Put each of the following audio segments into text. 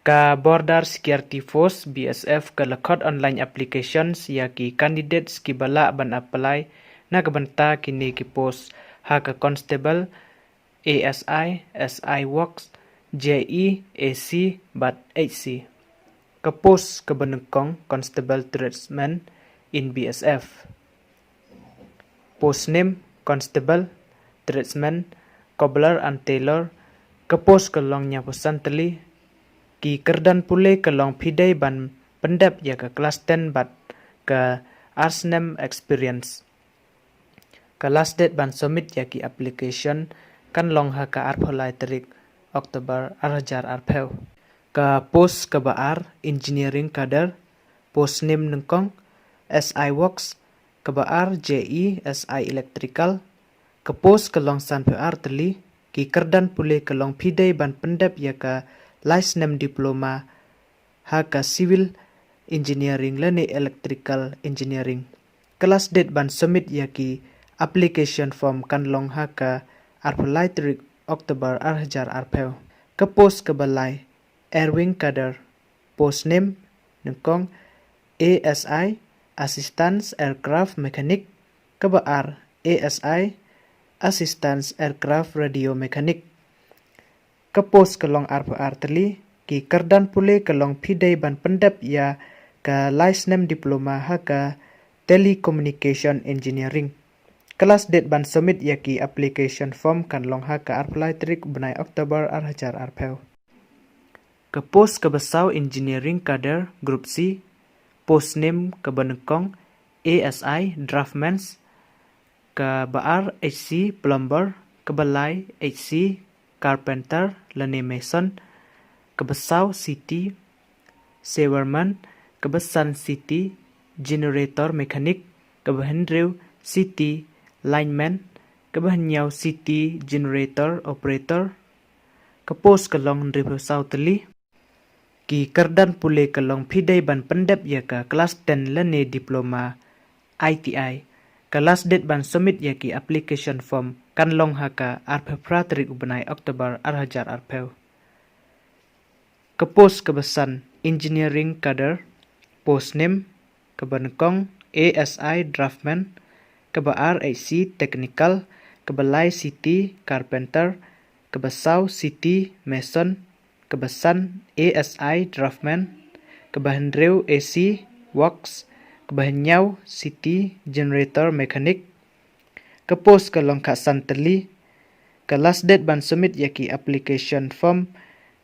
Ka Border Security Force BSF ka lakhot online applications ya ki candidates ki bala ban apply na kabanta kini ki post ha ka constable ASI SI Works JE AC bat HC ka post ka banengkong constable tradesman in BSF post name constable tradesman cobbler and tailor ka post ka long nya posantali ki kerdan pule ke long pidai ban pendap ya ke kelas 10 bat ke arsnem experience ke last date ban submit ya ki application kan long ha ka arpholai tarik Oktober arhajar arpeu ke post ke baar engineering kader post name nengkong SI Works ke baar JE SI electrical ke post ke long san PR teli ki kerdan pule ke long pidai ban pendap ya ke licensed diploma ha ka civil engineering lani electrical engineering kelas date ban submit ya ki application form kan long ha ka arpulai tarik Oktober arhajar arpeu ke post ke balai Erwin Kader post name nengkong ASI Assistance Aircraft Mechanic ke baar ASI Assistance Aircraft Radio Mechanic ke post ke long RPR teli ki kerdan pule ke long pidai ban pendap ya ke licensed diploma ha ka telecommunication engineering kelas date ban submit ya ki application form kan long ha ka apply tarik benai Oktober arhajar arpeu ke post ke besau engineering kader group C post name ke benengkong ASI draftmans ke baar HC plumber ke balai HC carpenter lani mason kebesau city sewerman kebesan city generator mekanik kebehendrew city lineman kebehenyau city generator operator kepos kelong dribesau teli ki kerdan pule kelong pidai ban pendap ya ka kelas 10 lani diploma ITI kelas date ban submit ya ki application form kan long haka arpeu pratrik ubenai Oktober arhajar arpeu ke post kebesan engineering kader post name kebenekong ASI draftman kebaar HC technical kebelai city carpenter kebesau city mason kebesan ASI draftman kebahendrew AC works kebahenyau city generator mechanic ke post ke longkat santeli ke last date ban submit ya ki application form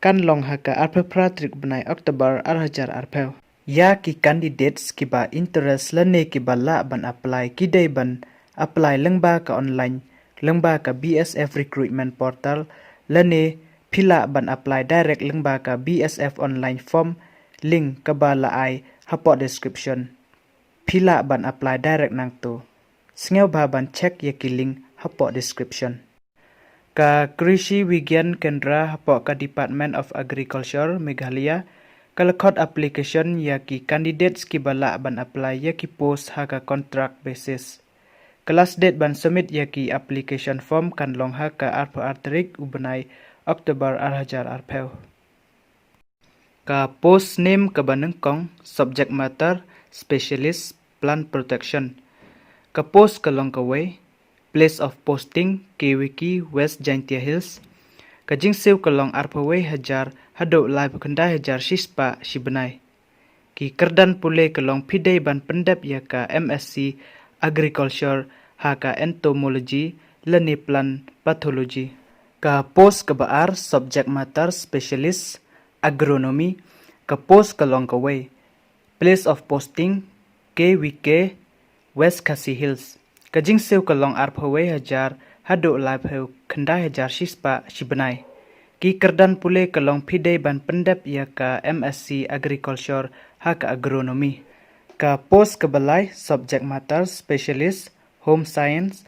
kan long ha ka arpeu pratrik benai Oktober arhajar arpeu ya ki candidates ki ba interest lene ki bala ban apply ki dai ban apply lengba ka online lengba ka BSF recruitment portal lene pila ban apply direct lengba ka BSF online form link ke bala ai hapot description pila ban apply direct nang tu Sengau ban cek ya ki link hapok description. Ka Krishi Vigyan Kendra hapok ka Department of Agriculture Meghalaya ka lekot application ya ki candidates ki bala ban apply ya ki post ha ka contract basis. Kelas date ban submit ya ki application form kan long ha ka arpeu tarik ubenai Oktober arhajar arpeu. Ka post name ka banengkong subject matter specialist plant protection. Ke post ke long kawai place of posting KWiki West Jaintia Hills ke jingsiu ke long arpawai hajar haduk lai bekendai hajar shispa shibenai ki kerdan pule ke long pidai ban pendap ya ka MSc Agriculture ha ka entomology leni plant pathology ke post ke baar subject matter specialist agronomy ke post ke long kawai place of posting KWK West Khasi Hills. Kajing sew kalong arpawai hajar haduk lapeu kendai hajar shispa shibenai. Ki kerdan pule kalong pidai ban pendap ya ka MSc Agriculture ha ka agronomy. Ka post ke balai subject matter specialist home science.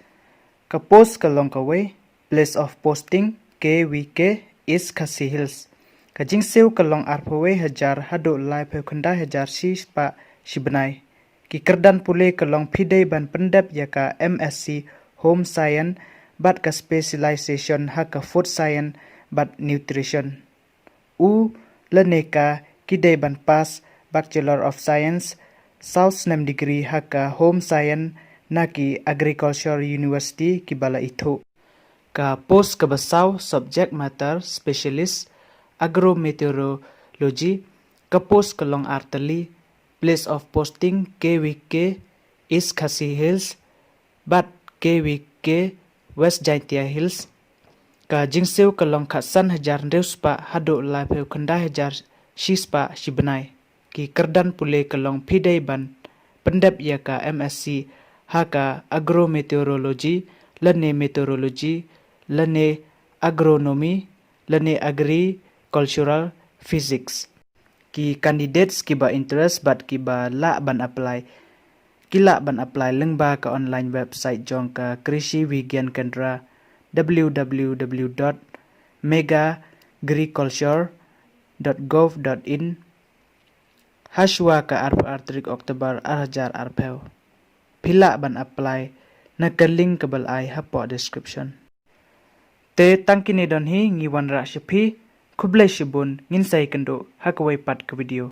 Ka post kalong kawai place of posting KWK East Khasi Hills. Kajing sew kalong arpawai hajar haduk lapeu kendai hajar shispa shibenai. Ki kerdan pule kelong pidai ban pendap ya ka MSc Home Science bat ka specialization ha ka Food Science bat Nutrition. lene ka kidai ban pass Bachelor of Science South nem degree haka Home Science naki Agriculture University kibala itho ka post ka basaw subject matter specialist agrometeorology ka post ka long artali place of posting KWK East Khasi Hills bat KWK West Jaitia Hills ka jingseu ka long khasan hajar reuspa hado la peu khanda hajar shispa shibenai ki kerdan pule ka long pidai ban pendap ya ka MSc haka agrometeorology lane meteorology lane agronomy lane agricultural physics ki candidates ki ba interest bat ki ba la ban apply kila ban apply lengba ka online website jong ka krishi vigyan kendra www.megaagriculture.gov.in Hashwa ka artrik Oktober 2024 pila ban apply na link kabal ai hapo description te tangkini don hi ngiwan ra shipi khublai shibun nginsai kendo hakwai pat ka video